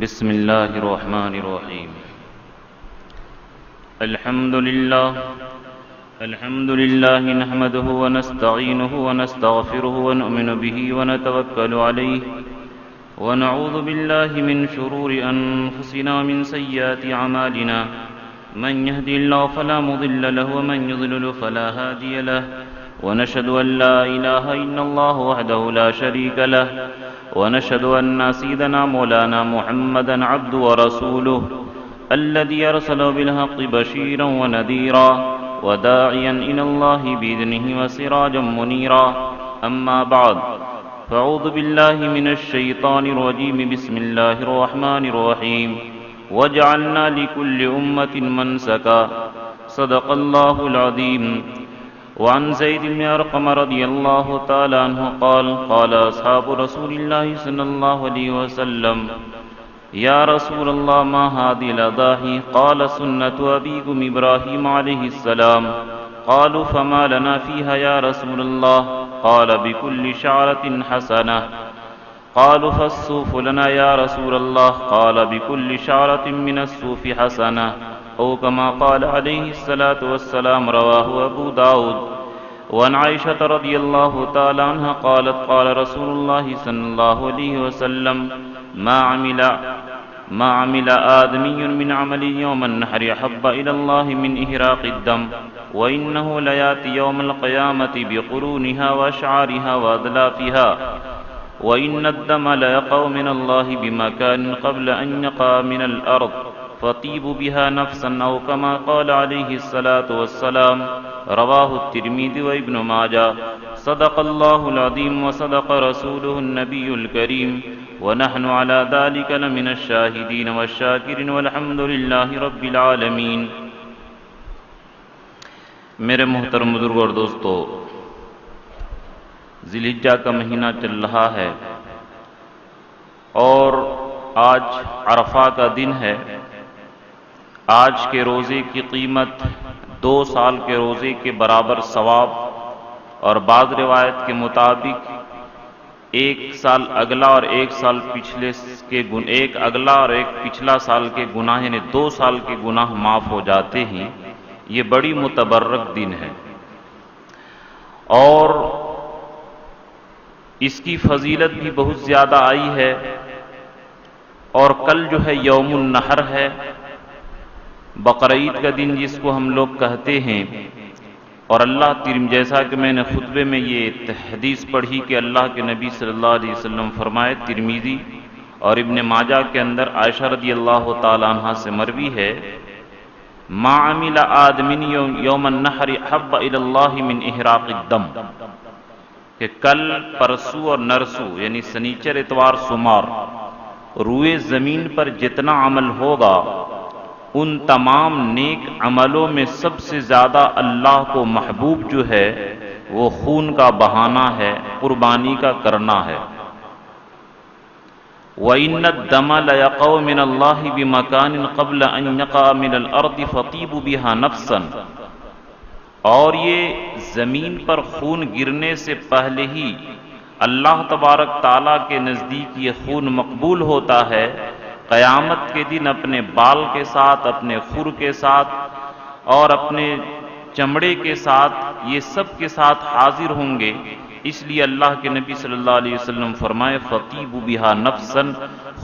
بسم الله الرحمن الرحيم. الحمد لله نحمده ونستعينه ونستغفره ونؤمن به ونتوكل عليه ونعوذ بالله من شرور أنفسنا ومن سيئات أعمالنا، من يهدي الله فلا مضل له ومن يضلل فلا هادي له، ونشهد أن لا إله إلا الله وحده لا شريك له، ونشهد أن سيدنا مولانا محمدا عبده ورسوله الذي أرسله بالحق بشيرا ونذيرا وداعيا إلى الله بإذنه وسراجا منيرا. أما بعد، فأعوذ بالله من الشيطان الرجيم. بسم الله الرحمن الرحيم. وجعلنا لكل أمة منسكا. صدق الله العظيم. وعن زيد بن أرقم رضي الله تعالى عنه قال: قال أصحاب رسول الله صلى الله عليه وسلم: يا رسول الله، ما هذه الأضاحي؟ قال: سنة أبيكم إبراهيم عليه السلام. قالوا: فما لنا فيها يا رسول الله؟ قال: بكل شعرة حسنة. قالوا: فالصوف لنا يا رسول الله؟ قال: بكل شعرة من الصوف حسنة، أو كما قال عليه الصلاة والسلام. رواه أبو داود. وعن عائشة رضي الله تعالى عنها قالت: قال رسول الله صلى الله عليه وسلم: ما عمل آدمي من عمل يوم النحر أحب إلى الله من إهراق الدم، وإنه ليأتي يوم القيامة بقرونها وأشعارها وأدلافها، وإن الدم ليقع من الله بمكان قبل أن يقع من الأرض، فطيب بها نفسا، أو كما قال عليه الصلاة والسلام. رواه الترمذي وابن ماجه. صدق الله العظيم وصدق رسوله النبي الكريم، ونحن على ذلك لمن الشاهدين والشاكرين، والحمد لله رب العالمین. میرے محترم بزرگ اور دوستو، ذی الحجہ کا مہینہ چل رہا ہے اور آج عرفہ کا دن ہے. آج کے روزے کی قیمت 2 سال کے روزے کے برابر ثواب، اور بعض روایت کے مطابق 1 سال اگلا اور 1 سال پچھلے کے ایک اگلا اور ایک پچھلا سال کے گناہ، یعنی 2 سال کے گناہ معاف ہو جاتے ہیں. یہ بڑی متبرک دن ہے اور اس کی فضیلت بھی بہت زیادہ آئی ہے. اور کل جو ہے یوم النحر ہے، بقرعید کا دن جس کو ہم لوگ کہتے ہیں. اور اللہ جیسا کہ میں نے خطبے میں یہ حدیث پڑھی کہ اللہ کے نبی صلی اللہ علیہ وسلم فرمائے، ترمذی اور ابن ماجہ کے اندر عائشہ رضی اللہ تعالی عنہا سے مروی ہے: ما عمل آدمی یوم النحر احب الی اللہ من احراق الدم، کہ کل، پرسو اور نرسو یعنی سنیچر، اتوار، سمار، روئے زمین پر جتنا عمل ہوگا ان تمام نیک عملوں میں سب سے زیادہ اللہ کو محبوب جو ہے وہ خون کا بہانا ہے، قربانی کا کرنا ہے. وَإِنَّ الدَّمَ لَيَقَعُ مِنَ اللَّهِ بِمَكَانٍ قَبْلَ أَن يَقَعَ مِنَ الْأَرْضِ فَطِيبُ بِهَا نَفْسًا. اور یہ زمین پر خون گرنے سے پہلے ہی اللہ تبارک تعالیٰ کے نزدیک یہ خون مقبول ہوتا ہے. قیامت کے دن اپنے بال کے ساتھ، اپنے خر کے ساتھ اور اپنے چمڑے کے ساتھ، یہ سب کے ساتھ حاضر ہوں گے. اس لیے اللہ کے نبی صلی اللہ علیہ وسلم فرمائے: فَطِيبُ بِهَا نَفْسًا،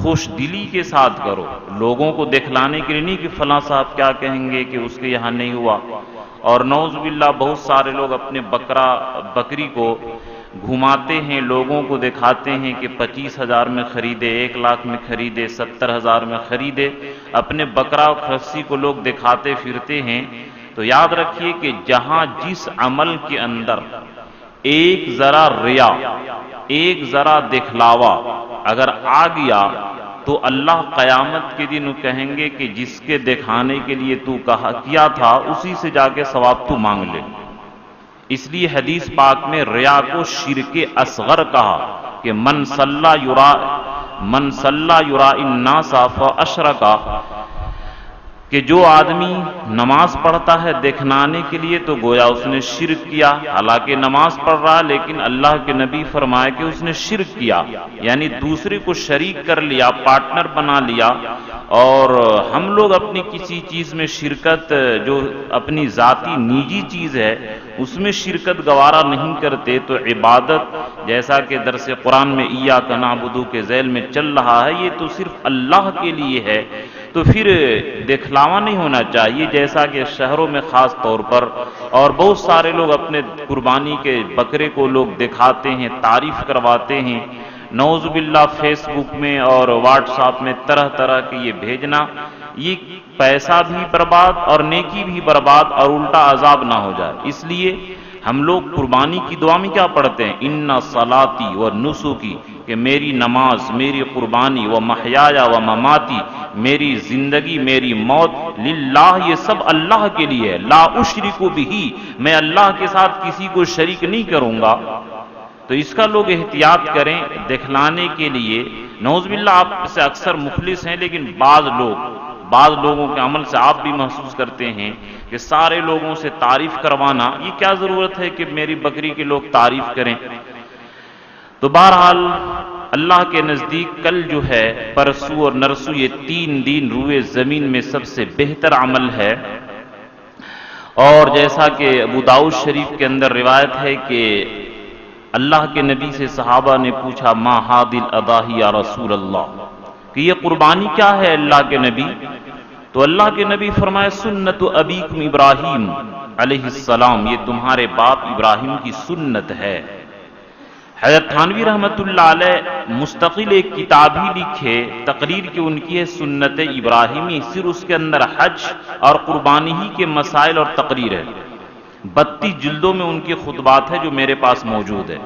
خوش دلی کے ساتھ کرو. لوگوں کو دکھلانے کے لیے نہیں کہ فلاں صاحب کیا کہیں گے کہ اس کے یہاں نہیں ہوا. اور نعوذ باللہ بہت سارے لوگ اپنے بکری کو گھماتے ہیں، لوگوں کو دکھاتے ہیں کہ 25,000 میں خریدے، 1 لاکھ میں خریدے، 70,000 میں خریدے. اپنے بکرا اور خرسی کو لوگ دکھاتے پھرتے ہیں. تو یاد رکھیے کہ جہاں جس عمل کے اندر ایک ذرا ریا، ایک ذرا دکھلاوا اگر آ گیا تو اللہ قیامت کے دن کہیں گے کہ جس کے دکھانے کے لیے تو کیا تھا اسی سے جا کے ثواب تو مانگ لے. اس لیے حدیث پاک میں ریا کو شرک اصغر کہا کہ من صلی یراء الناس فاشرک، کہ جو آدمی نماز پڑھتا ہے دکھلانے کے لیے تو گویا اس نے شرک کیا، حالانکہ نماز پڑھ رہا لیکن اللہ کے نبی فرمائے کہ اس نے شرک کیا، یعنی دوسرے کو شریک کر لیا، پارٹنر بنا لیا۔ اور ہم لوگ اپنی کسی چیز میں شرکت، جو اپنی ذاتی نجی چیز ہے اس میں شرکت گوارا نہیں کرتے، تو عبادت جیسا کہ درس قرآن میں ایاک نعبد کے ذیل میں چل رہا ہے، یہ تو صرف اللہ کے لیے ہے، تو پھر دکھلاوا نہیں ہونا چاہیے، جیسا کہ شہروں میں خاص طور پر اور بہت سارے لوگ اپنے قربانی کے بکرے کو لوگ دکھاتے ہیں، تعریف کرواتے ہیں، نعوذ باللہ فیس بک میں اور واٹس ایپ میں طرح طرح کے یہ بھیجنا، یہ پیسہ بھی برباد اور نیکی بھی برباد اور الٹا عذاب نہ ہو جائے۔ اس لیے ہم لوگ قربانی کی دعا میں کیا پڑھتے ہیں؟ ان صلاتی و نسکی، کہ میری نماز، میری قربانی، و محیایا و مماتی، میری زندگی، میری موت، للہ، یہ سب اللہ کے لیے ہے، لا اشرک بہ، میں اللہ کے ساتھ کسی کو شریک نہیں کروں گا۔ تو اس کا لوگ احتیاط کریں دکھلانے کے لیے۔ نعوذ باللہ آپ سے اکثر مخلص ہیں، لیکن بعض لوگوں کے عمل سے آپ بھی محسوس کرتے ہیں کہ سارے لوگوں سے تعریف کروانا، یہ کیا ضرورت ہے کہ میری بکری کے لوگ تعریف کریں؟ تو بہرحال اللہ کے نزدیک کل جو ہے پرسو اور نرسو، یہ 3 دن روئے زمین میں سب سے بہتر عمل ہے۔ اور جیسا کہ ابو داؤد شریف کے اندر روایت ہے کہ اللہ کے نبی سے صحابہ نے پوچھا ما ہادی الاضاحی یا رسول اللہ، کہ یہ قربانی کیا ہے اللہ کے نبی؟ تو اللہ کے نبی فرمائے سنت ابیکم ابراہیم علیہ السلام، یہ تمہارے باپ ابراہیم کی سنت ہے۔ حضرت تھانوی رحمت اللہ علیہ مستقل ایک کتاب ہی لکھے، تقریر کی ان کی ہے سنت ابراہیمی، صرف اس کے اندر حج اور قربانی ہی کے مسائل اور تقریر ہے، 32 جلدوں میں ان کی خطبات ہے جو میرے پاس موجود ہے۔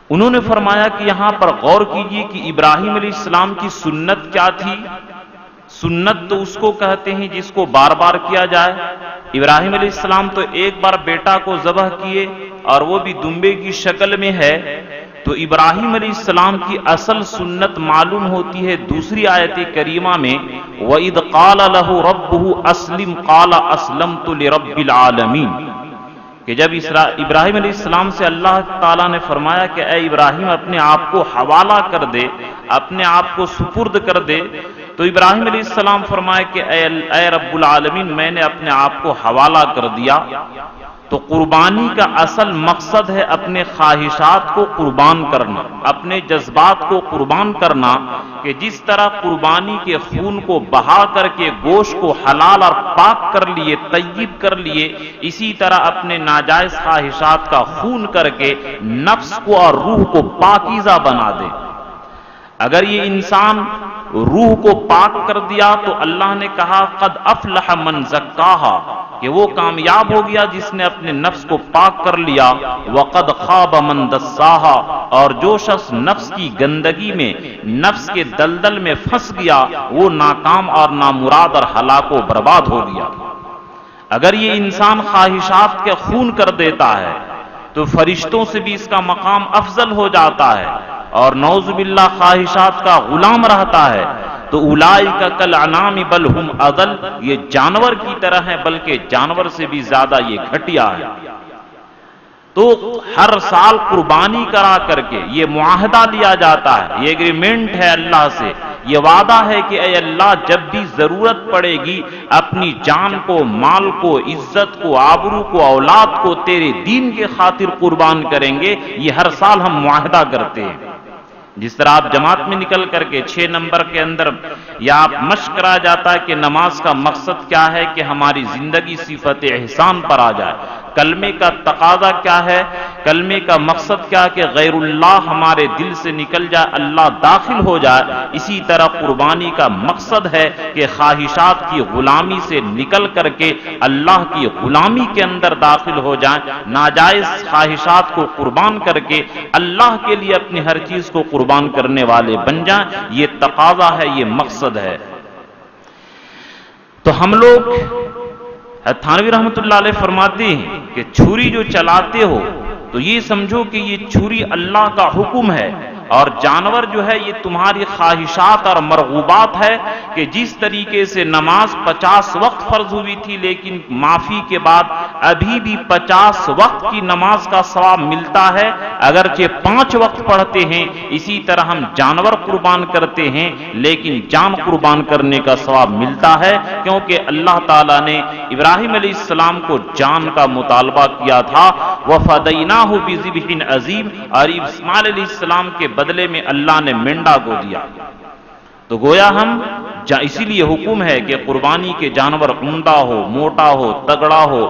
انہوں نے فرمایا کہ یہاں پر غور کیجئے کہ ابراہیم علیہ السلام کی سنت کیا تھی۔ سنت تو اس کو کہتے ہیں جس کو بار بار کیا جائے۔ ابراہیم علیہ السلام تو ایک بار بیٹا کو ذبح کیے اور وہ بھی دمبے کی شکل میں ہے، تو ابراہیم علیہ السلام کی اصل سنت معلوم ہوتی ہے دوسری آیت کریمہ میں، وَإِذْ قَالَ لَهُ رَبُّهُ أَسْلِمْ قَالَ أَسْلَمْتُ لِرَبِّ الْعَالَمِينَ، کہ جب ابراہیم علیہ السلام سے اللہ تعالیٰ نے فرمایا کہ اے ابراہیم اپنے آپ کو حوالہ کر دے، اپنے آپ کو سپرد کر دے، تو ابراہیم علیہ السلام فرمایا کہ اے رب العالمین میں نے اپنے آپ کو حوالہ کر دیا۔ تو قربانی کا اصل مقصد ہے اپنے خواہشات کو قربان کرنا، اپنے جذبات کو قربان کرنا، کہ جس طرح قربانی کے خون کو بہا کر کے گوشت کو حلال اور پاک کر لیے، طیب کر لیے، اسی طرح اپنے ناجائز خواہشات کا خون کر کے نفس کو اور روح کو پاکیزہ بنا دے۔ اگر یہ انسان روح کو پاک کر دیا تو اللہ نے کہا قد افلح من زکاہا، کہ وہ کامیاب ہو گیا جس نے اپنے نفس کو پاک کر لیا، وقد خاب من دساہا، اور جو شخص نفس کی گندگی میں، نفس کے دلدل میں پھنس گیا وہ ناکام اور نامراد اور ہلاک و برباد ہو گیا۔ اگر یہ انسان خواہشات کے خون کر دیتا ہے تو فرشتوں سے بھی اس کا مقام افضل ہو جاتا ہے، اور نعوذ باللہ خواہشات کا غلام رہتا ہے، تو اولئک کالانعام بل ہم اضل، یہ جانور کی طرح ہے بلکہ جانور سے بھی زیادہ یہ گھٹیا ہے۔ تو ہر سال قربانی کرا کر کے یہ معاہدہ لیا جاتا ہے، یہ ایگریمنٹ ہے اللہ سے، یہ وعدہ ہے کہ اے اللہ جب بھی ضرورت پڑے گی اپنی جان کو، مال کو، عزت کو، آبرو کو، اولاد کو تیرے دین کے خاطر قربان کریں گے، یہ ہر سال ہم معاہدہ کرتے ہیں۔ جس طرح آپ جماعت میں نکل کر کے 6 نمبر کے اندر یا آپ مشق کرا جاتا ہے کہ نماز کا مقصد کیا ہے کہ ہماری زندگی صفت احسان پر آ جائے، کلمے کا تقاضا کیا ہے، کلمے کا مقصد کیا کہ غیر اللہ ہمارے دل سے نکل جائے، اللہ داخل ہو جائے، اسی طرح قربانی کا مقصد ہے کہ خواہشات کی غلامی سے نکل کر کے اللہ کی غلامی کے اندر داخل ہو جائیں، ناجائز خواہشات کو قربان کر کے اللہ کے لیے اپنی ہر چیز کو قربان کرنے والے بن جائیں، یہ تقاضا ہے، یہ مقصد ہے۔ تو ہم لوگ تھانوی رحمت اللہ علیہ فرماتے ہیں کہ چھری جو چلاتے ہو تو یہ سمجھو کہ یہ چھری اللہ کا حکم ہے، اور جانور جو ہے یہ تمہاری خواہشات اور مرغوبات ہے کہ جس طریقے سے نماز 50 وقت فرض ہوئی تھی لیکن معافی کے بعد ابھی بھی 50 وقت کی نماز کا ثواب ملتا ہے، اگرچہ 5 وقت پڑھتے ہیں، اسی طرح ہم جانور قربان کرتے ہیں لیکن جان قربان کرنے کا ثواب ملتا ہے، کیونکہ اللہ تعالیٰ نے ابراہیم علیہ السلام کو جان کا مطالبہ کیا تھا، وَفَدَيْنَاهُ بِذِبْحٍ عَظِيمٍ، اور اسماعیل علیہ السلام کے بدلے میں اللہ نے مینڈا کو دیا۔ تو گویا ہم اسی لیے حکم ہے کہ قربانی کے جانور عمدہ ہو، موٹا ہو، تگڑا ہو،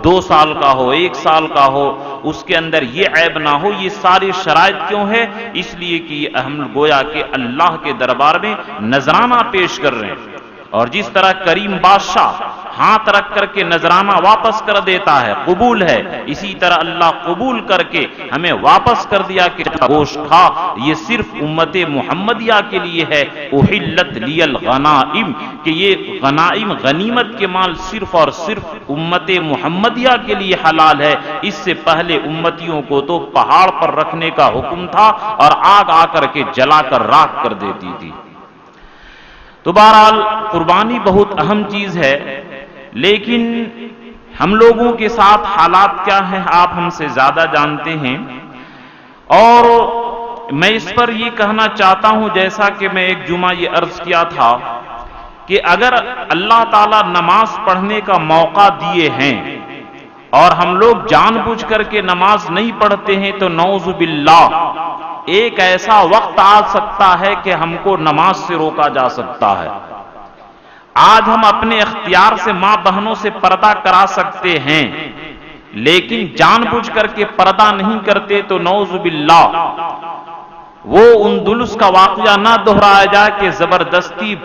2 سال کا ہو، 1 سال کا ہو، اس کے اندر یہ عیب نہ ہو۔ یہ ساری شرائط کیوں ہے؟ اس لیے کہ ہم گویا کہ اللہ کے دربار میں نذرانہ پیش کر رہے ہیں، اور جس طرح کریم بادشاہ ہاتھ رکھ کر کے نذرانہ واپس کر دیتا ہے، قبول ہے، اسی طرح اللہ قبول کر کے ہمیں واپس کر دیا کہ گوشت کھا، یہ صرف امت محمدیہ کے لیے ہے۔ احلت لی الغنائم، کہ یہ غنائم غنیمت کے مال صرف اور صرف امت محمدیہ کے لیے حلال ہے۔ اس سے پہلے امتیوں کو تو پہاڑ پر رکھنے کا حکم تھا اور آگ آ کر کے جلا کر راکھ کر دیتی تھی۔ تو بہرحال قربانی بہت اہم چیز ہے، لیکن ہم لوگوں کے ساتھ حالات کیا ہیں آپ ہم سے زیادہ جانتے ہیں، اور میں اس پر یہ کہنا چاہتا ہوں، جیسا کہ میں ایک جمعہ یہ عرض کیا تھا کہ اگر اللہ تعالیٰ نماز پڑھنے کا موقع دیے ہیں اور ہم لوگ جان بوجھ کر کے نماز نہیں پڑھتے ہیں تو نعوذ باللہ ایک ایسا وقت آ سکتا ہے کہ ہم کو نماز سے روکا جا سکتا ہے۔ آج ہم اپنے اختیار سے ماں بہنوں سے پردہ کرا سکتے ہیں، لیکن جان بوجھ کر کے پردہ نہیں کرتے تو نعوذ باللہ وہ اندلس کا واقعہ نہ دہرایا جائے کہ زبردستی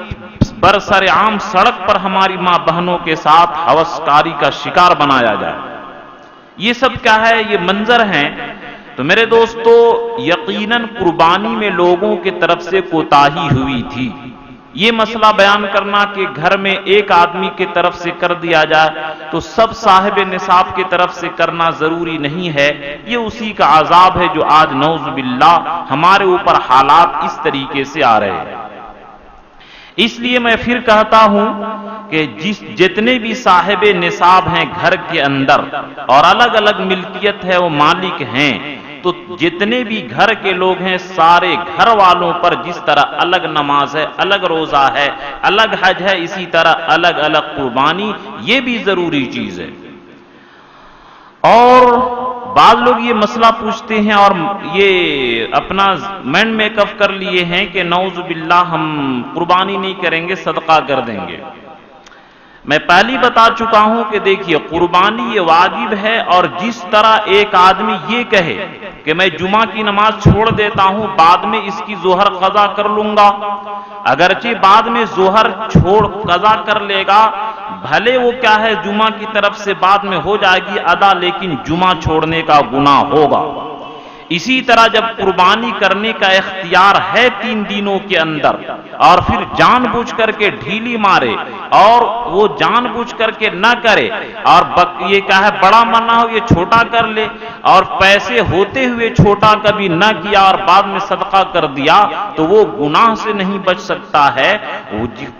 برسر عام سڑک پر ہماری ماں بہنوں کے ساتھ ہوسکاری کا شکار بنایا جائے۔ یہ سب کیا ہے؟ یہ منظر ہیں۔ تو میرے دوستو، یقیناً قربانی میں لوگوں کی طرف سے کوتاہی ہوئی تھی۔ یہ مسئلہ بیان کرنا کہ گھر میں ایک آدمی کی طرف سے کر دیا جائے تو سب صاحب نصاب کی طرف سے کرنا ضروری نہیں ہے، یہ اسی کا عذاب ہے جو آج نعوذ باللہ ہمارے اوپر حالات اس طریقے سے آ رہے ہیں۔ اس لیے میں پھر کہتا ہوں کہ جتنے بھی صاحب نصاب ہیں گھر کے اندر اور الگ الگ ملکیت ہے، وہ مالک ہیں، تو جتنے بھی گھر کے لوگ ہیں سارے گھر والوں پر جس طرح الگ نماز ہے، الگ روزہ ہے، الگ حج ہے، اسی طرح الگ الگ قربانی، یہ بھی ضروری چیز ہے۔ اور بعض لوگ یہ مسئلہ پوچھتے ہیں اور یہ اپنا مائنڈ میک اپ کر لیے ہیں کہ نعوذ باللہ ہم قربانی نہیں کریں گے، صدقہ کر دیں گے۔ میں پہلی بتا چکا ہوں کہ دیکھیے قربانی یہ واجب ہے، اور جس طرح ایک آدمی یہ کہے کہ میں جمعہ کی نماز چھوڑ دیتا ہوں، بعد میں اس کی ظہر قضا کر لوں گا، اگرچہ بعد میں ظہر چھوڑ قضا کر لے گا، بھلے وہ کیا ہے جمعہ کی طرف سے بعد میں ہو جائے گی ادا، لیکن جمعہ چھوڑنے کا گناہ ہوگا۔ اسی طرح جب قربانی کرنے کا اختیار ہے 3 دنوں کے اندر اور پھر جان بوجھ کر کے ڈھیلی مارے اور وہ جان بوجھ کر کے نہ کرے اور یہ کیا ہے بڑا منع ہو یہ چھوٹا کر لے، اور پیسے ہوتے ہوئے چھوٹا کبھی نہ کیا اور بعد میں صدقہ کر دیا تو وہ گناہ سے نہیں بچ سکتا ہے۔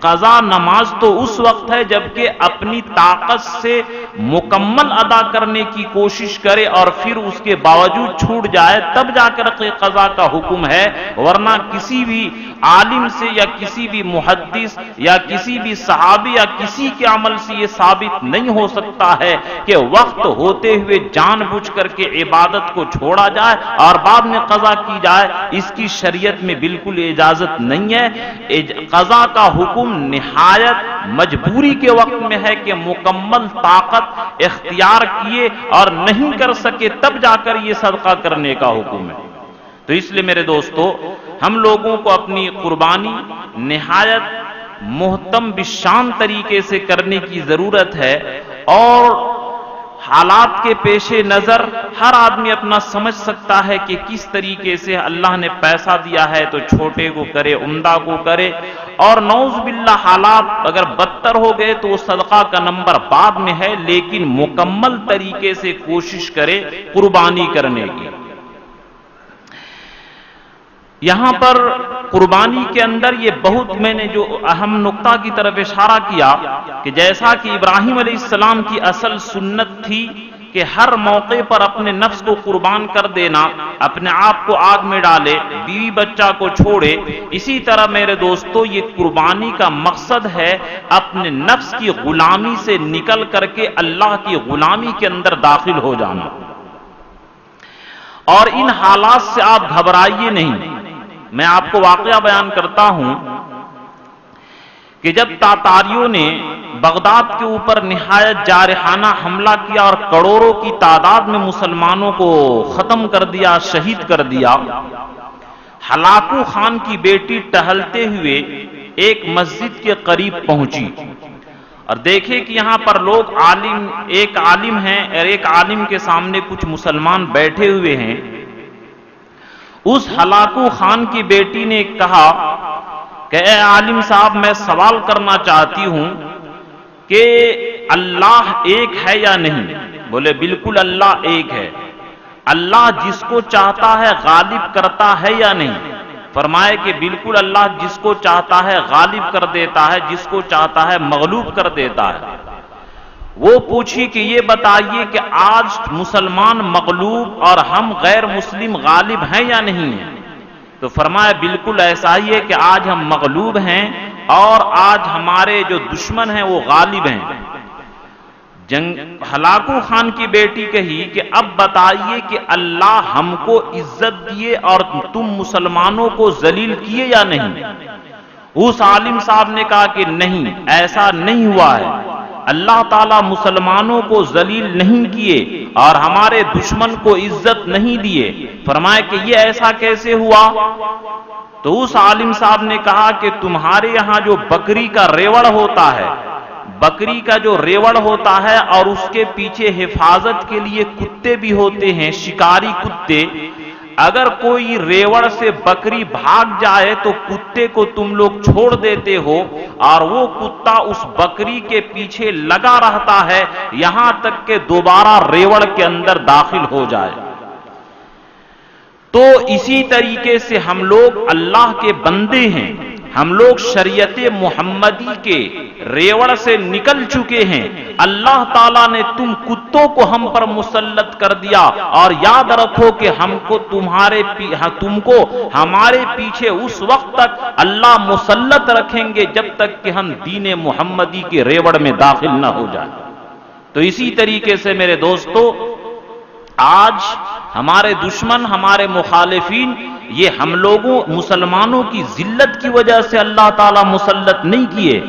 قضا نماز تو اس وقت ہے جبکہ اپنی طاقت سے مکمل ادا کرنے کی کوشش کرے اور پھر اس کے باوجود چھوٹ جائے تب جا کر قضا کا حکم ہے، ورنہ کسی بھی عالم سے یا کسی بھی محدث یا کسی بھی صحابی یا کسی کے عمل سے یہ ثابت نہیں ہو سکتا ہے کہ وقت ہوتے ہوئے جان بوجھ کر کے عبادت کو چھوڑا جائے اور بعد میں قضا کی جائے، اس کی شریعت میں بالکل اجازت نہیں ہے۔ قضا کا حکم نہایت مجبوری کے وقت میں ہے کہ مکمل طاقت اختیار کیے اور نہیں کر سکے تب جا کر یہ صدقہ کرنے کا حکم ہے۔ تو اس لیے میرے دوستو ہم لوگوں کو اپنی قربانی نہایت محتم بشان طریقے سے کرنے کی ضرورت ہے، اور حالات کے پیش نظر ہر آدمی اپنا سمجھ سکتا ہے کہ کس طریقے سے اللہ نے پیسہ دیا ہے تو چھوٹے کو کرے، عمدہ کو کرے، اور نعوذ باللہ حالات اگر بدتر ہو گئے تو صدقہ کا نمبر بعد میں ہے، لیکن مکمل طریقے سے کوشش کرے قربانی کرنے کی۔ یہاں پر قربانی کے اندر یہ بہت میں نے جو اہم نقطہ کی طرف اشارہ کیا کہ جیسا کہ ابراہیم علیہ السلام کی اصل سنت تھی کہ ہر موقع پر اپنے نفس کو قربان کر دینا، اپنے آپ کو آگ میں ڈالے، بیوی بچہ کو چھوڑے، اسی طرح میرے دوستو یہ قربانی کا مقصد ہے اپنے نفس کی غلامی سے نکل کر کے اللہ کی غلامی کے اندر داخل ہو جانا۔ اور ان حالات سے آپ گھبرائیے نہیں۔ میں آپ کو واقعہ بیان کرتا ہوں کہ جب تاتاریوں نے بغداد کے اوپر نہایت جارحانہ حملہ کیا اور کروڑوں کی تعداد میں مسلمانوں کو ختم کر دیا، شہید کر دیا، ہلاکو خان کی بیٹی ٹہلتے ہوئے ایک مسجد کے قریب پہنچی اور دیکھے کہ یہاں پر لوگ ایک عالم ہیں اور ایک عالم کے سامنے کچھ مسلمان بیٹھے ہوئے ہیں۔ اس ہلاکو خان کی بیٹی نے کہا کہ اے عالم صاحب، میں سوال کرنا چاہتی ہوں کہ اللہ ایک ہے یا نہیں؟ بولے بالکل اللہ ایک ہے۔ اللہ جس کو چاہتا ہے غالب کرتا ہے یا نہیں؟ فرمائے کہ بالکل اللہ جس کو چاہتا ہے غالب کر دیتا ہے، جس کو چاہتا ہے مغلوب کر دیتا ہے۔ وہ پوچھی کہ یہ بتائیے کہ آج مسلمان مغلوب اور ہم غیر مسلم غالب ہیں یا نہیں ہیں؟ تو فرمایا بالکل ایسا ہی ہے کہ آج ہم مغلوب ہیں اور آج ہمارے جو دشمن ہیں وہ غالب ہیں۔ ہلاکو خان کی بیٹی کہی کہ اب بتائیے کہ اللہ ہم کو عزت دیے اور تم مسلمانوں کو ذلیل کیے یا نہیں؟ اس عالم صاحب نے کہا کہ نہیں، ایسا نہیں ہوا ہے، اللہ تعالیٰ مسلمانوں کو ذلیل نہیں کیے اور ہمارے دشمن کو عزت نہیں دیے۔ فرمایا کہ یہ ایسا کیسے ہوا؟ تو اس عالم صاحب نے کہا کہ تمہارے یہاں جو بکری کا ریوڑ ہوتا ہے، بکری کا جو ریوڑ ہوتا ہے اور اس کے پیچھے حفاظت کے لیے کتے بھی ہوتے ہیں، شکاری کتے، اگر کوئی ریوڑ سے بکری بھاگ جائے تو کتے کو تم لوگ چھوڑ دیتے ہو اور وہ کتا اس بکری کے پیچھے لگا رہتا ہے یہاں تک کہ دوبارہ ریوڑ کے اندر داخل ہو جائے۔ تو اسی طریقے سے ہم لوگ اللہ کے بندے ہیں، ہم لوگ شریعت محمدی کے ریوڑ سے نکل چکے ہیں۔ اللہ تعالیٰ نے تم کتوں کو ہم پر مسلط کر دیا اور یاد رکھو کہ ہم کو تم کو ہمارے پیچھے اس وقت تک اللہ مسلط رکھیں گے جب تک کہ ہم دین محمدی کے ریوڑ میں داخل نہ ہو جائیں۔ تو اسی طریقے سے میرے دوستو آج ہمارے دشمن، ہمارے مخالفین، یہ ہم لوگوں مسلمانوں کی ذلت کی وجہ سے اللہ تعالیٰ مسلط نہیں کیے،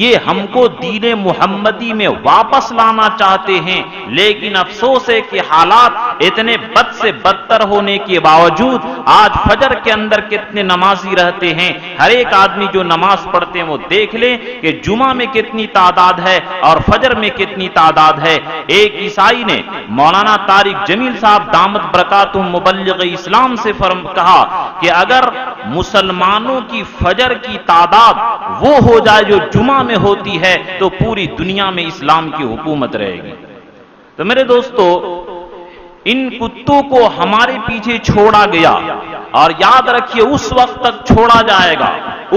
یہ ہم کو دین محمدی میں واپس لانا چاہتے ہیں، لیکن افسوس ہے کہ حالات اتنے بد سے بدتر ہونے کے باوجود آج فجر کے اندر کتنے نمازی رہتے ہیں۔ ہر ایک آدمی جو نماز پڑھتے ہیں وہ دیکھ لیں کہ جمعہ میں کتنی تعداد ہے اور فجر میں کتنی تعداد ہے۔ ایک عیسائی نے مولانا طارق جمیل صاحب دامت برکاتہم مبلغ اسلام سے کہا کہ اگر مسلمانوں کی فجر کی تعداد وہ ہو جائے جو جمعہ میں ہوتی ہے تو پوری دنیا میں اسلام کی حکومت رہے گی۔ تو میرے دوستو ان کتوں کو ہمارے پیچھے چھوڑا گیا اور یاد رکھیے اس وقت تک چھوڑا جائے گا،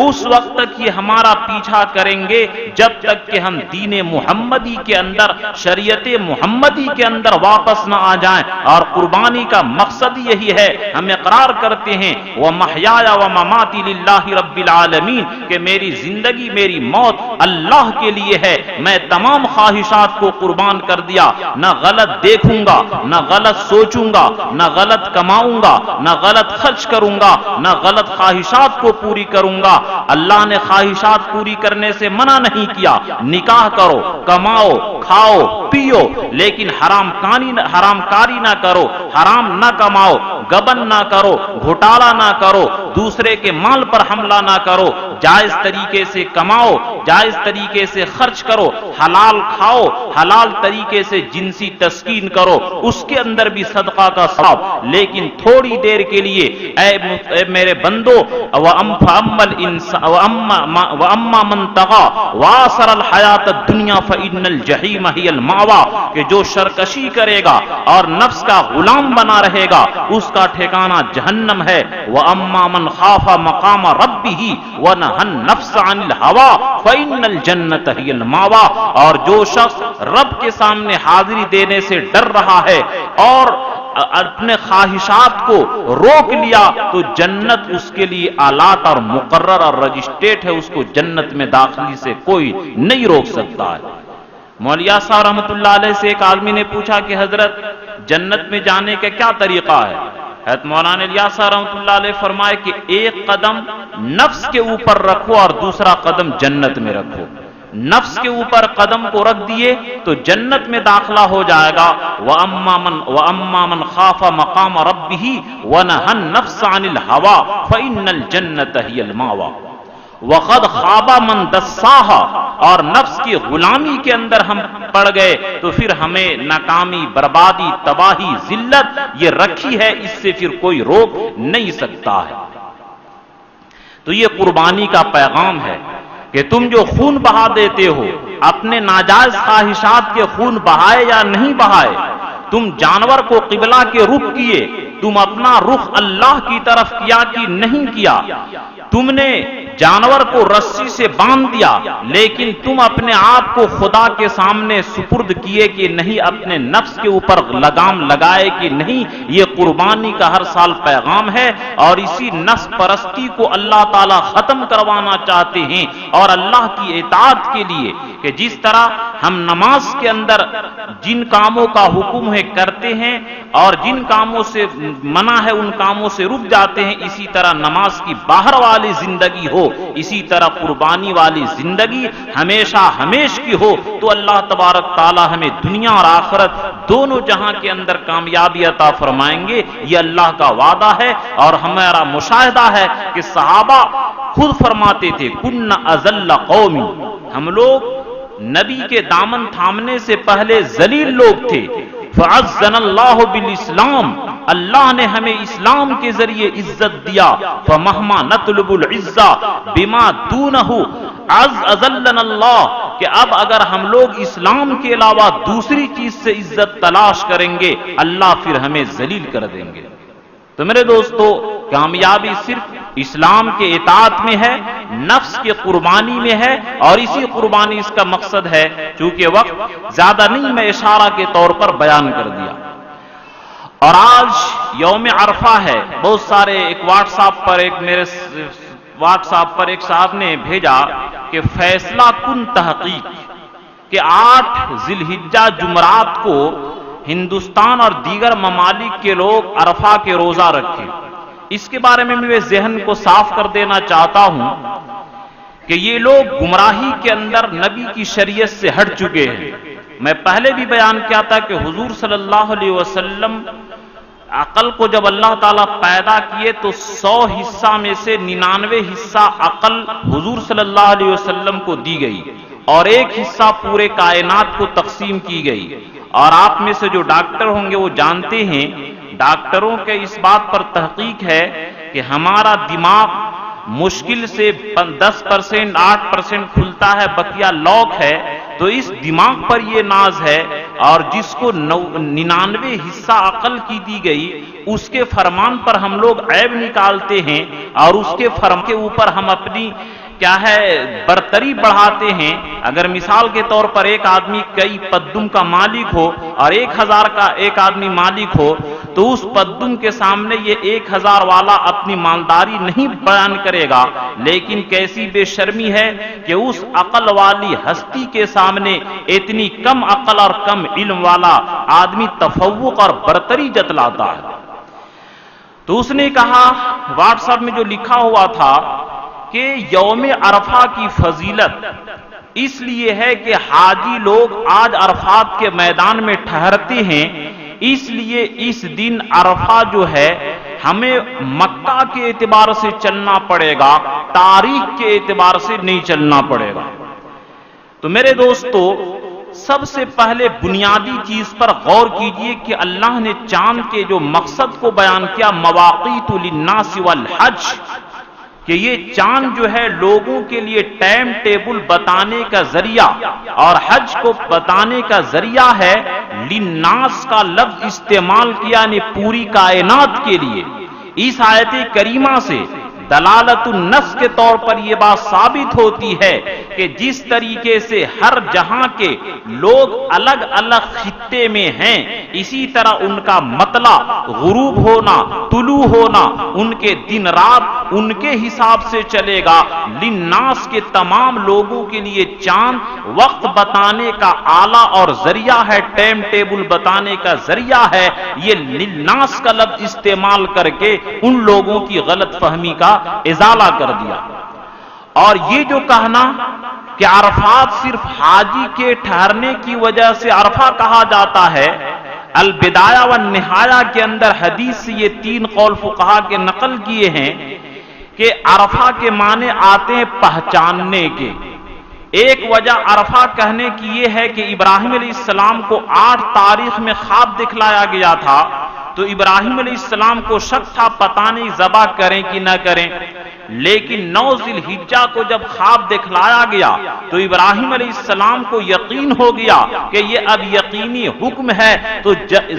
اس وقت تک یہ ہمارا پیچھا کریں گے جب تک کہ ہم دین محمدی کے اندر، شریعت محمدی کے اندر واپس نہ آ جائیں۔ اور قربانی کا مقصد یہی ہے، ہم اقرار کرتے ہیں وَمَحْيَايَ وَمَمَاتِي لِلَّهِ رَبِّ الْعَالَمِينَ کہ میری زندگی، میری موت اللہ کے لیے ہے، میں تمام خواہشات کو قربان کر دیا، نہ غلط دیکھوں گا، نہ غلط سوچوں گا، نہ غلط کماؤں گا، نہ غلط خرچ کروں گا، نہ غلط خواہشات کو پوری کروں گا۔ اللہ نے خواہشات پوری کرنے سے منع نہیں کیا، نکاح کرو، کماؤ، کھاؤ، پیو، لیکن حرام کاری نہ کرو، حرام نہ کماؤ، گبن نہ کرو، گھوٹالا نہ کرو، دوسرے کے مال پر حملہ نہ کرو، جائز طریقے سے کماؤ، جائز طریقے سے خرچ کرو، حلال کھاؤ، حلال طریقے سے جنسی تسکین کرو، اس کے اندر بھی صدقہ کا ثواب، لیکن تھوڑی دیر کے لیے اے میرے بندو وَأَمَّا مَنْ طَغَىٰ وَآثَرَ الْحَيَاةَ الدُّنْيَا فَإِنَّ الْجَحِيمَ الجحیم ہی الماوا، کہ جو سرکشی کرے گا اور نفس کا غلام بنا رہے گا اس کا ٹھکانہ جہنم ہے۔ وَأَمَّا مَنْ خَافَ مَقَامَ رَبِّهِ وَنَهَى النَّفْسَ عَنِ الْهَوَىٰ فَإِنَّ الْجَنَّةَ هِيَ الْمَأْوَىٰ، اور جو شخص رب کے سامنے حاضری دینے سے ڈر رہا ہے اور اپنے خواہشات کو روک لیا تو جنت اس کے لیے آلات اور مقرر اور رجسٹریٹ ہے، اس کو جنت میں داخلی سے کوئی نہیں روک سکتا ہے۔ مولیا صاحب رحمۃ اللہ علیہ سے ایک آدمی نے پوچھا کہ حضرت جنت میں جانے کا کیا طریقہ ہے؟ حضرت مولانا الیاس صاحب رحمۃ اللہ علیہ فرمائے کہ ایک قدم نفس کے اوپر رکھو اور دوسرا قدم جنت میں رکھو۔ نفس کے اوپر قدم کو رکھ دیے تو جنت میں داخلہ ہو جائے گا۔ وَأَمَّا مَنْ خَافَ مَقَامَ رَبِّهِ وَنَهَى النَّفْسَ عَنِ الْهَوَىٰ فَإِنَّ الْجَنَّةَ هِيَ الْمَأْوَىٰ وَقَدْ خَابَ مَنْ دَسَّاهَا، اور نفس کی غلامی کے اندر ہم پڑ گئے تو پھر ہمیں ناکامی، بربادی، تباہی، ذلت یہ رکھی ہے، اس سے پھر کوئی روک نہیں سکتا ہے۔ تو یہ قربانی کا پیغام ہے کہ تم جو خون بہا دیتے ہو، اپنے ناجائز خواہشات کے خون بہائے یا نہیں بہائے، تم جانور کو قبلہ کے رخ کیے، تم اپنا رخ اللہ کی طرف کیا کہ نہیں کیا، تم نے جانور کو رسی سے باندھ دیا لیکن تم اپنے آپ کو خدا کے سامنے سپرد کیے کہ نہیں، اپنے نفس کے اوپر لگام لگائے کہ نہیں، یہ قربانی کا ہر سال پیغام ہے۔ اور اسی نفس پرستی کو اللہ تعالی ختم کروانا چاہتے ہیں، اور اللہ کی اطاعت کے لیے کہ جس طرح ہم نماز کے اندر جن کاموں کا حکم ہے کرتے ہیں اور جن کاموں سے منع ہے ان کاموں سے رک جاتے ہیں، اسی طرح نماز کی باہر والی زندگی ہو، اسی طرح قربانی والی زندگی ہمیشہ ہمیش کی ہو، تو اللہ تبارک تعالی ہمیں دنیا اور آخرت دونوں جہاں کے اندر کامیابی عطا فرمائیں گے، یہ اللہ کا وعدہ ہے۔ اور ہمارا مشاہدہ ہے کہ صحابہ خود فرماتے تھے کن اذل قومی، ہم لوگ نبی کے دامن تھامنے سے پہلے ذلیل لوگ تھے، فعزنا اللہ بالاسلام، اللہ نے ہمیں اسلام کے ذریعے عزت دیا، فمہما نطلب العزہ بما دونہ اذلنا اللہ، کہ اب اگر ہم لوگ اسلام کے علاوہ دوسری چیز سے عزت تلاش کریں گے اللہ پھر ہمیں ذلیل کر دیں گے۔ تو میرے دوستو، کامیابی صرف اسلام کے اطاعت میں ہے، نفس کی قربانی میں ہے، اور اسی قربانی اس کا مقصد ہے۔ چونکہ وقت زیادہ نہیں، میں اشارہ کے طور پر بیان کر دیا۔ اور آج یوم عرفہ ہے، بہت سارے ایک واٹس ایپ پر ایک صاحب نے بھیجا کہ فیصلہ کن تحقیق کہ 8 ذی الحجہ جمعرات کو ہندوستان اور دیگر ممالک کے لوگ عرفہ کے روزہ رکھیں۔ اس کے بارے میں میں ذہن کو صاف کر دینا چاہتا ہوں کہ یہ لوگ گمراہی کے اندر نبی کی شریعت سے ہٹ چکے ہیں۔ میں پہلے بھی بیان کیا تھا کہ حضور صلی اللہ علیہ وسلم عقل کو جب اللہ تعالیٰ پیدا کیے تو 100 حصہ میں سے 99 حصہ عقل حضور صلی اللہ علیہ وسلم کو دی گئی اور ایک حصہ پورے کائنات کو تقسیم کی گئی۔ اور آپ میں سے جو ڈاکٹر ہوں گے وہ جانتے ہیں، ڈاکٹروں کے اس بات پر تحقیق ہے کہ ہمارا دماغ مشکل سے 10%، 8% کھلتا ہے، بقیہ لاک ہے۔ تو اس دماغ پر یہ ناز ہے، اور جس کو 99 حصہ عقل کی دی گئی اس کے فرمان پر ہم لوگ عیب نکالتے ہیں، اور اس کے فرمان کے اوپر ہم اپنی کیا ہے برتری بڑھاتے ہیں۔ اگر مثال کے طور پر ایک آدمی کئی پدم کا مالک ہو اور 1000 کا ایک آدمی مالک ہو، تو اس پدم کے سامنے یہ 1000 والا اپنی مالداری نہیں بیان کرے گا، لیکن کیسی بے شرمی ہے کہ اس عقل والی ہستی کے سامنے اتنی کم عقل اور کم علم والا آدمی تفوق اور برتری جتلاتا ہے۔ تو اس نے کہا، واٹس ایپ میں جو لکھا ہوا تھا کہ یوم عرفہ کی فضیلت اس لیے ہے کہ حاجی لوگ آج عرفات کے میدان میں ٹھہرتے ہیں، اس لیے اس دن عرفہ جو ہے ہمیں مکہ کے اعتبار سے چلنا پڑے گا، تاریخ کے اعتبار سے نہیں چلنا پڑے گا۔ تو میرے دوستو، سب سے پہلے بنیادی چیز پر غور کیجئے کہ اللہ نے چاند کے جو مقصد کو بیان کیا، مواقیت للناس والحج، کہ یہ چاند جو ہے لوگوں کے لیے ٹائم ٹیبل بتانے کا ذریعہ اور حج کو بتانے کا ذریعہ ہے، للناس کا لفظ استعمال کیا یعنی پوری کائنات کے لیے۔ اس آیت کریمہ سے دلالت النص کے طور پر یہ بات ثابت ہوتی ہے کہ جس طریقے سے ہر جہاں کے لوگ الگ الگ خطے میں ہیں، اسی طرح ان کا مطلع غروب ہونا، طلوع ہونا، ان کے دن رات ان کے حساب سے چلے گا۔ للناس کے تمام لوگوں کے لیے چاند وقت بتانے کا آلہ اور ذریعہ ہے، ٹائم ٹیبل بتانے کا ذریعہ ہے۔ یہ للناس کا لفظ استعمال کر کے ان لوگوں کی غلط فہمی کا ازالہ کر دیا۔ اور یہ جو کہنا کہ عرفات صرف حاجی کے ٹھہرنے کی وجہ سے عرفہ کہا جاتا ہے، البدایہ والنہایہ کے اندر حدیث سے یہ 3 قول فقہا کے نقل کیے ہیں کہ عرفہ کے معنی آتے ہیں پہچاننے کے۔ ایک وجہ عرفہ کہنے کی یہ ہے کہ ابراہیم علیہ السلام کو 8 تاریخ میں خواب دکھلایا گیا تھا، تو ابراہیم علیہ السلام کو شک تھا پتہ نہیں ذبح کریں کہ نہ کریں، لیکن 9 ذی الحجہ کو جب خواب دکھلایا گیا تو ابراہیم علیہ السلام کو یقین ہو گیا کہ یہ اب یقینی حکم ہے، تو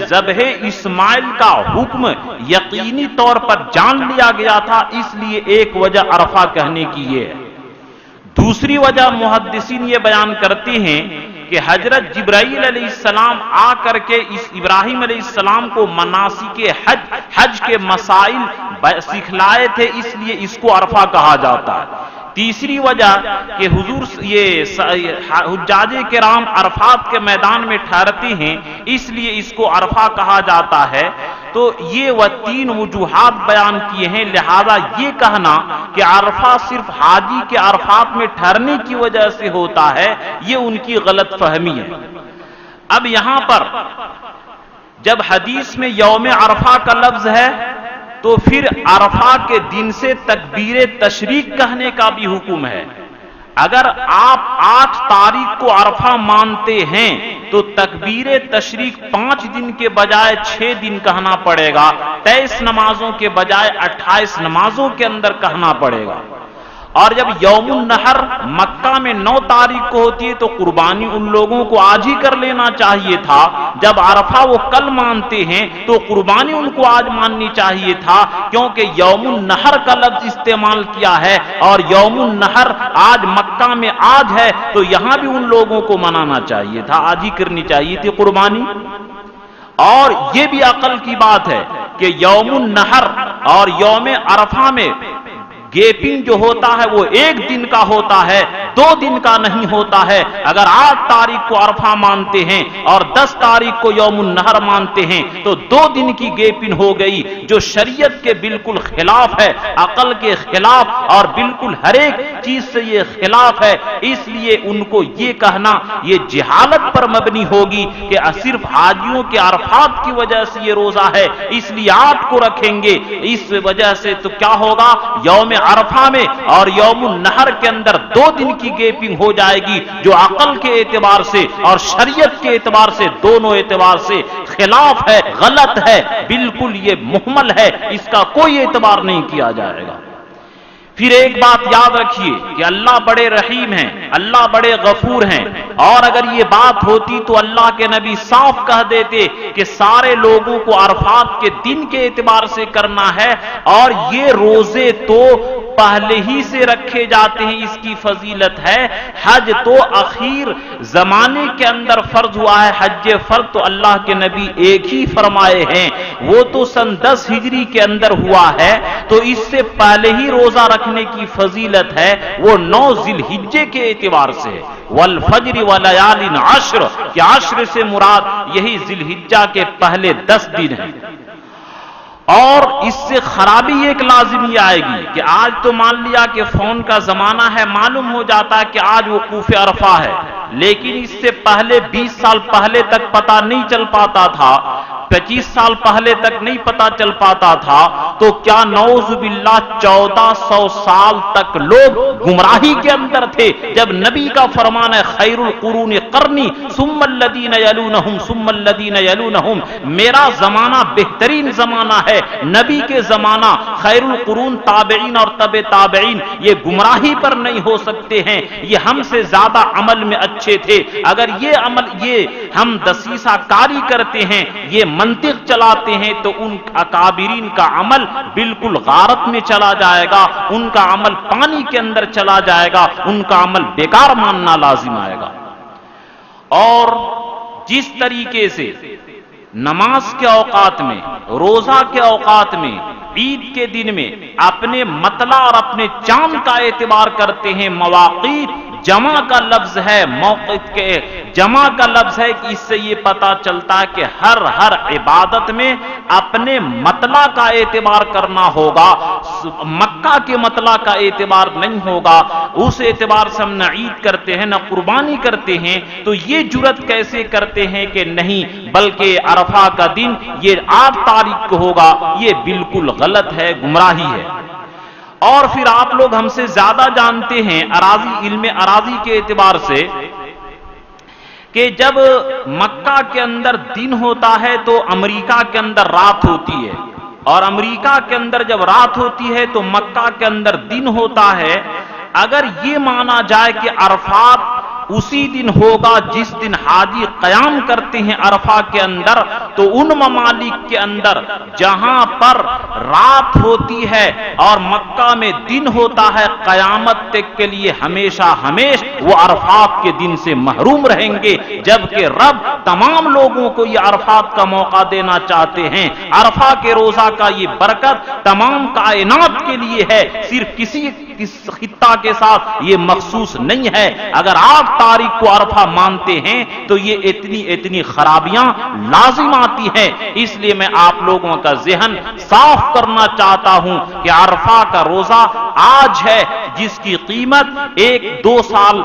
ذبح اسماعیل کا حکم یقینی طور پر جان لیا گیا تھا، اس لیے ایک وجہ عرفہ کہنے کی یہ ہے۔ دوسری وجہ محدثین یہ بیان کرتے ہیں کہ حضرت جبرائیل علیہ السلام آ کر کے اس ابراہیم علیہ السلام کو مناسک حج کے مسائل سکھلائے تھے، اس لیے اس کو عرفہ کہا جاتا ہے۔ تیسری وجہ کہ حضور یہ حجاج کرام عرفات کے میدان میں ٹھہرتے ہیں، اس لیے اس کو عرفہ کہا جاتا ہے۔ تو یہ وہ 3 وجوہات بیان کیے ہیں، لہذا یہ کہنا کہ عرفہ صرف حاجی کے عرفات میں ٹھہرنے کی وجہ سے ہوتا ہے، یہ ان کی غلط فہمی ہے۔ اب یہاں پر جب حدیث میں یوم عرفہ کا لفظ ہے تو پھر عرفہ کے دن سے تکبیر تشریق کہنے کا بھی حکم ہے۔ اگر آپ 8 تاریخ کو عرفہ مانتے ہیں تو تکبیر تشریق 5 دن کے بجائے 6 دن کہنا پڑے گا، 23 نمازوں کے بجائے 28 نمازوں کے اندر کہنا پڑے گا۔ اور جب یوم النحر مکہ میں 9 تاریخ کو ہوتی ہے تو قربانی ان لوگوں کو آج ہی کر لینا چاہیے تھا۔ جب عرفہ وہ کل مانتے ہیں تو قربانی ان کو آج ماننی چاہیے تھا، کیونکہ یوم النحر کا لفظ استعمال کیا ہے اور یوم النحر آج مکہ میں آج ہے، تو یہاں بھی ان لوگوں کو منانا چاہیے تھا، آج ہی کرنی چاہیے تھی قربانی۔ اور یہ بھی عقل کی بات ہے کہ یوم النحر اور یوم عرفہ میں گیپنگ جو ہوتا ہے وہ 1 دن کا ہوتا ہے، 2 دن کا نہیں ہوتا ہے۔ اگر 8 تاریخ کو عرفہ مانتے ہیں اور 10 تاریخ کو یوم النحر مانتے ہیں تو 2 دن کی گیپنگ ہو گئی، جو شریعت کے بالکل خلاف ہے، عقل کے خلاف، اور بالکل ہر ایک چیز سے یہ خلاف ہے۔ اس لیے ان کو یہ کہنا یہ جہالت پر مبنی ہوگی کہ صرف حاجیوں کے عرفات کی وجہ سے یہ روزہ ہے اس لیے 8 کو رکھیں گے، اس وجہ سے تو کیا ہوگا، یوم عرفہ میں اور یوم النحر کے اندر 2 دن کی گیپنگ ہو جائے گی، جو عقل کے اعتبار سے اور شریعت کے اعتبار سے دونوں اعتبار سے خلاف ہے، غلط ہے، بالکل یہ محمل ہے، اس کا کوئی اعتبار نہیں کیا جائے گا۔ پھر ایک بات یاد رکھیے کہ اللہ بڑے رحیم ہیں، اللہ بڑے غفور ہیں، اور اگر یہ بات ہوتی تو اللہ کے نبی صاف کہہ دیتے کہ سارے لوگوں کو عرفات کے دن کے اعتبار سے کرنا ہے، اور یہ روزے تو پہلے ہی سے رکھے جاتے ہیں، اس کی فضیلت ہے۔ حج تو اخیر زمانے کے اندر فرض ہوا ہے، حج فرض تو اللہ کے نبی ایک ہی فرمائے ہیں، وہ تو سن 10 ہجری کے اندر ہوا ہے، تو اس سے پہلے ہی روزہ رکھنے کی فضیلت ہے، وہ 9 ذی الحجہ کے اعتبار سے، والفجر ولیال عشر کہ عشر سے مراد یہی ذی الحجہ کے پہلے 10 دن ہیں۔ اور اس سے خرابی ایک لازمی آئے گی کہ آج تو مان لیا کہ فون کا زمانہ ہے، معلوم ہو جاتا ہے کہ آج وقوف عرفہ ہے، لیکن اس سے پہلے 20 سال پہلے تک پتہ نہیں چل پاتا تھا۔ 25 سال پہلے تک نہیں پتا چل پاتا تھا، تو کیا نعوذ باللہ 1400 سال تک لوگ گمراہی کے اندر تھے، جب نبی کا فرمان ہے خیر القرون قرنی ثم الذین یلونہم ثم الذین یلونہم، میرا زمانہ بہترین زمانہ ہے، نبی کے زمانہ خیر القرون تابعین اور تبع تابعین یہ گمراہی پر نہیں ہو سکتے ہیں، یہ ہم سے زیادہ عمل میں اچھے تھے، اگر یہ عمل یہ ہم دسیسہ کاری کرتے ہیں، یہ منطق چلاتے ہیں، تو ان اکابرین کا عمل بالکل غارت میں چلا جائے گا، ان کا عمل پانی کے اندر چلا جائے گا، ان کا عمل بیکار ماننا لازم آئے گا۔ اور جس طریقے سے نماز کے اوقات میں، روزہ کے اوقات میں، عید کے دن میں اپنے مطلع اور اپنے چاند کا اعتبار کرتے ہیں، مواقیت جمع کا لفظ ہے، موقت کے جمع کا لفظ ہے کہ اس سے یہ پتا چلتا ہے کہ ہر عبادت میں اپنے مطلع کا اعتبار کرنا ہوگا، مکہ کے مطلع کا اعتبار نہیں ہوگا، اس اعتبار سے ہم نہ عید کرتے ہیں نہ قربانی کرتے ہیں، تو یہ جرت کیسے کرتے ہیں کہ نہیں، بلکہ عرفہ کا دن یہ 8 تاریخ کو ہوگا، یہ بالکل غلط ہے، گمراہی ہے۔ اور پھر آپ لوگ ہم سے زیادہ جانتے ہیں علم اراضی کے اعتبار سے کہ جب مکہ کے اندر دن ہوتا ہے تو امریکہ کے اندر رات ہوتی ہے، اور امریکہ کے اندر جب رات ہوتی ہے تو مکہ کے اندر دن ہوتا ہے۔ اگر یہ مانا جائے کہ عرفات اسی دن ہوگا جس دن حاجی قیام کرتے ہیں عرفہ کے اندر، تو ان ممالک کے اندر جہاں پر رات ہوتی ہے اور مکہ میں دن ہوتا ہے، قیامت تک کے لیے ہمیشہ وہ عرفات کے دن سے محروم رہیں گے، جبکہ رب تمام لوگوں کو یہ عرفات کا موقع دینا چاہتے ہیں۔ عرفہ کے روزہ کا یہ برکت تمام کائنات کے لیے ہے، صرف کسی خطہ کے ساتھ یہ مخصوص نہیں ہے۔ اگر 8 تاریخ کو عرفہ مانتے ہیں تو یہ اتنی خرابیاں لازم آتی ہیں، اس لیے میں آپ لوگوں کا ذہن صاف کرنا چاہتا ہوں کہ عرفہ کا روزہ آج ہے، جس کی قیمت 1-2 سال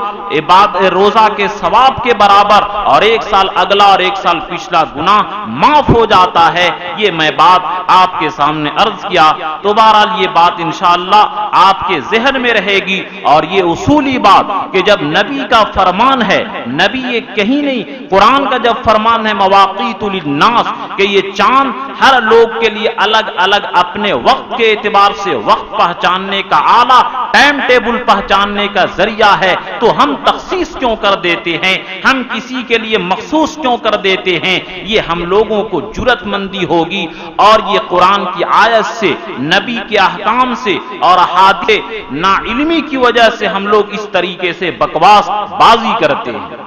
روزہ کے ثواب کے برابر، اور 1 سال اگلا اور 1 سال پچھلا گناہ معاف ہو جاتا ہے۔ یہ میں بات آپ کے سامنے عرض کیا، تو بہرحال یہ بات انشاءاللہ آپ کے ذہن میں رہے گی، اور یہ اصولی بات کہ جب نبی کا فرمان ہے، نبی یہ کہیں نہیں، قرآن کا جب فرمان ہے مواقیت للناس، کہ یہ چاند ہر لوگ کے لیے الگ الگ اپنے وقت کے اعتبار سے وقت پہچاننے کا اعلیٰ ٹائم ٹیبل پہچاننے کا ذریعہ ہے، تو ہم تخصیص کیوں کر دیتے ہیں، ہم کسی کے لیے مخصوص کیوں کر دیتے ہیں؟ یہ ہم لوگوں کو جرأت مندی ہوگی، اور یہ قرآن کی آیت سے، نبی کے احکام سے اور احادیث نا علمی کی وجہ سے ہم لوگ اس طریقے سے بکواس بازی کرتے ہیں۔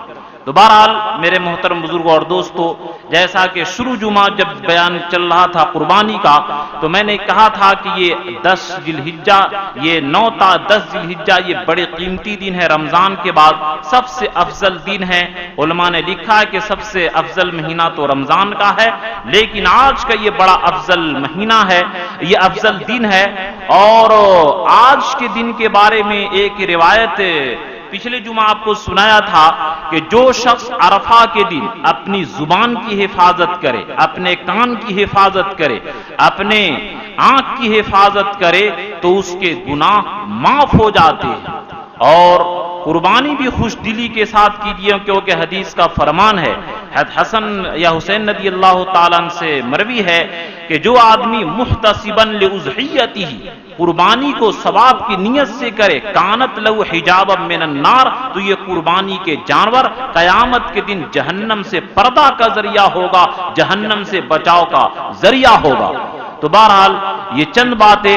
تو بہرحال میرے محترم بزرگوں اور دوستو، جیسا کہ شروع جمعہ جب بیان چل رہا تھا قربانی کا، تو میں نے کہا تھا کہ یہ 10 ذی الحجہ، یہ 9 تا 10 ذی الحجہ یہ بڑے قیمتی دن ہے، رمضان کے بعد سب سے افضل دن ہے۔ علماء نے لکھا ہے کہ سب سے افضل مہینہ تو رمضان کا ہے، لیکن آج کا یہ بڑا افضل مہینہ ہے، یہ افضل دن ہے۔ اور آج کے دن کے بارے میں ایک روایت پچھلے جمعہ آپ کو سنایا تھا کہ جو شخص عرفہ کے دن اپنی زبان کی حفاظت کرے، اپنے کان کی حفاظت کرے، اپنے آنکھ کی حفاظت کرے، تو اس کے گناہ معاف ہو جاتے ہیں۔ اور قربانی بھی خوش دلی کے ساتھ کیجیے، کیونکہ حدیث کا فرمان ہے، حسن یا حسین رضی اللہ تعالیٰ عنہ سے مروی ہے کہ جو آدمی محتسباً لأضحیتہ، قربانی کو ثواب کی نیت سے کرے، کانت لہو حجابا من النار، تو یہ قربانی کے جانور قیامت کے دن جہنم سے پردہ کا ذریعہ ہوگا، جہنم سے بچاؤ کا ذریعہ ہوگا۔ تو بہرحال یہ چند باتیں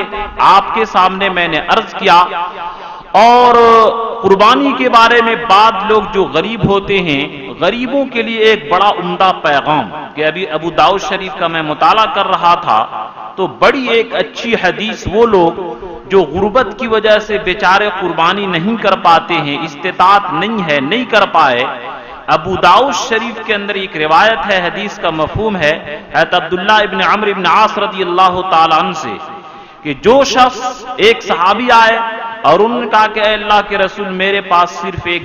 آپ کے سامنے میں نے عرض کیا۔ اور قربانی کے بارے میں بعض لوگ جو غریب ہوتے ہیں، غریبوں کے لیے ایک بڑا عمدہ پیغام، کہ ابھی ابو داؤد شریف کا میں مطالعہ کر رہا تھا، تو بڑی ایک اچھی حدیث، وہ لوگ جو غربت کی وجہ سے بیچارے قربانی نہیں کر پاتے ہیں، استطاعت نہیں ہے، نہیں کر پائے، ابو داؤد شریف کے اندر ایک روایت ہے، حدیث کا مفہوم ہے حضرت عبداللہ ابن عمرو ابن عاص رضی اللہ تعالیٰ عنہ سے، کہ جو شخص، ایک صحابی آئے اور انہوں نے کہا کہ اے اللہ کے رسول، میرے پاس صرف ایک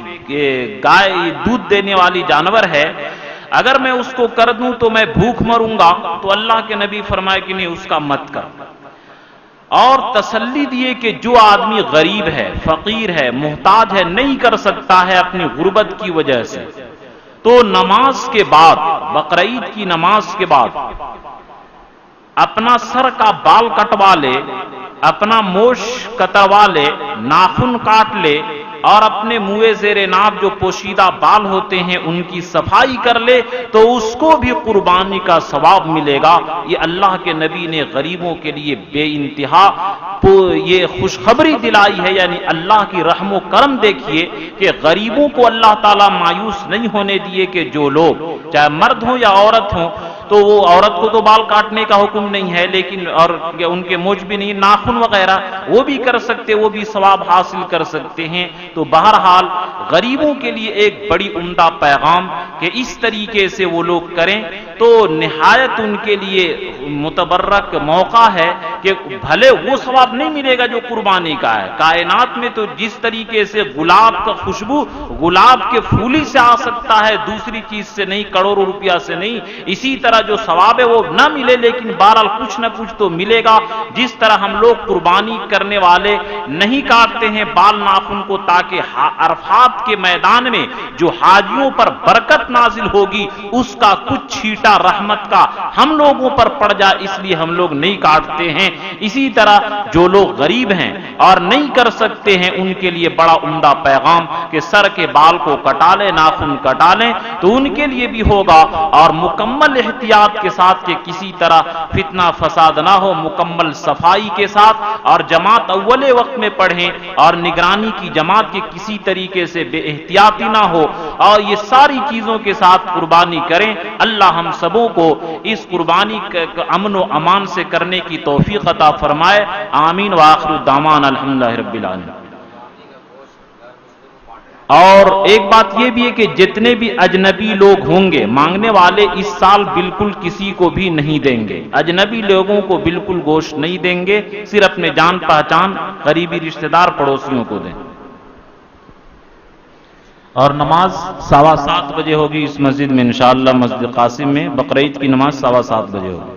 گائے دودھ دینے والی جانور ہے، اگر میں اس کو کر دوں تو میں بھوک مروں گا، تو اللہ کے نبی فرمائے کہ نہیں، اس کا مت کر۔ اور تسلی دیے کہ جو آدمی غریب ہے، فقیر ہے، محتاج ہے، نہیں کر سکتا ہے اپنی غربت کی وجہ سے، تو نماز کے بعد، بقرعید کی نماز کے بعد اپنا سر کا بال کٹوا لے، اپنا موش کتروا لے، ناخن کاٹ لے، اور اپنے منہ زیر ناب جو پوشیدہ بال ہوتے ہیں ان کی صفائی کر لے، تو اس کو بھی قربانی کا ثواب ملے گا۔ یہ اللہ کے نبی نے غریبوں کے لیے بے انتہا یہ خوشخبری دلائی ہے، یعنی اللہ کی رحم و کرم دیکھیے کہ غریبوں کو اللہ تعالیٰ مایوس نہیں ہونے دیے کہ جو لوگ چاہے مرد ہوں یا عورت ہوں، تو وہ عورت کو تو بال کاٹنے کا حکم نہیں ہے، لیکن اور ان کے مجھ بھی نہیں، ناخن وغیرہ وہ بھی کر سکتے، وہ بھی ثواب حاصل کر سکتے ہیں۔ تو بہرحال غریبوں کے لیے ایک بڑی عمدہ پیغام کہ اس طریقے سے وہ لوگ کریں تو نہایت ان کے لیے متبرک موقع ہے کہ بھلے وہ ثواب نہیں ملے گا جو قربانی کا ہے۔ کائنات میں تو جس طریقے سے گلاب کا خوشبو گلاب کے پھولی سے آ سکتا ہے، دوسری چیز سے نہیں، کروڑوں روپیہ سے نہیں، اسی طرح جو ثواب ہے وہ نہ ملے لیکن بہرحال کچھ نہ کچھ تو ملے گا۔ جس طرح ہم لوگ قربانی کرنے والے نہیں کاٹتے ہیں بال ناخن کو تاکہ عرفات کے میدان میں جو حاجیوں پر برکت نازل ہوگی اس کا کچھ چھیٹا رحمت کا ہم لوگوں پر پڑ جائے، اس لیے ہم لوگ نہیں کاٹتے ہیں۔ اسی طرح جو لوگ غریب ہیں اور نہیں کر سکتے ہیں ان کے لیے بڑا عمدہ پیغام کہ سر کے بال کو کٹا لیں، ناخن کٹا لیں تو ان کے لیے بھی ہوگا، اور مکمل احتیاط کے ساتھ کہ کسی طرح فتنہ فساد نہ ہو، مکمل صفائی کے ساتھ، اور جماعت اول وقت میں پڑھیں اور نگرانی کی جماعت کے کسی طریقے سے بے احتیاطی نہ ہو، اور یہ ساری چیزوں کے ساتھ قربانی کریں۔ اللہ ہم سبوں کو اس قربانی امن و امان سے کرنے کی توفیق عطا فرمائے، آمین وآخر دعوانا الحمدللہ رب العالمین۔ اور ایک بات یہ بھی ہے کہ جتنے بھی اجنبی لوگ ہوں گے مانگنے والے اس سال بالکل کسی کو بھی نہیں دیں گے، اجنبی لوگوں کو بالکل گوشت نہیں دیں گے، صرف اپنے جان پہچان قریبی رشتہ دار پڑوسیوں کو دیں۔ اور نماز 7:15 بجے ہوگی اس مسجد میں انشاءاللہ، مسجد قاسم میں بقرعید کی نماز 7:15 بجے ہوگی۔